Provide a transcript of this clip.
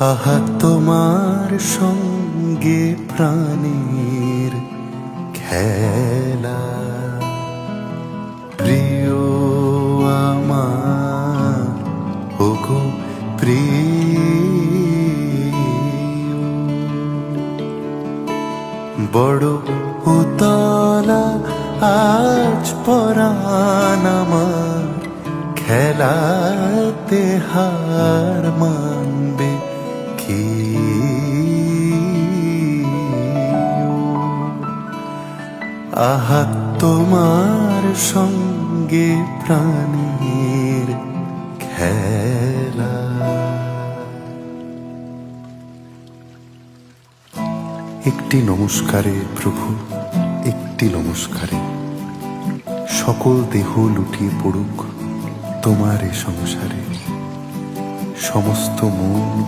আহা তোমার সঙ্গে প্রাণীর খেলা, প্রিয় আমার ওগো প্রিয়, বড় উতলা আজ পরাণ আমার, খেলাতে হার মানবে কি? আহা তোমার সঙ্গে প্রাণীর খেলা। একটি নমস্কারে প্রভু, একটি নমস্কারে সকল দেহ লুটিয়ে পড়ুক তোমার এ সংসারে, সমস্ত মন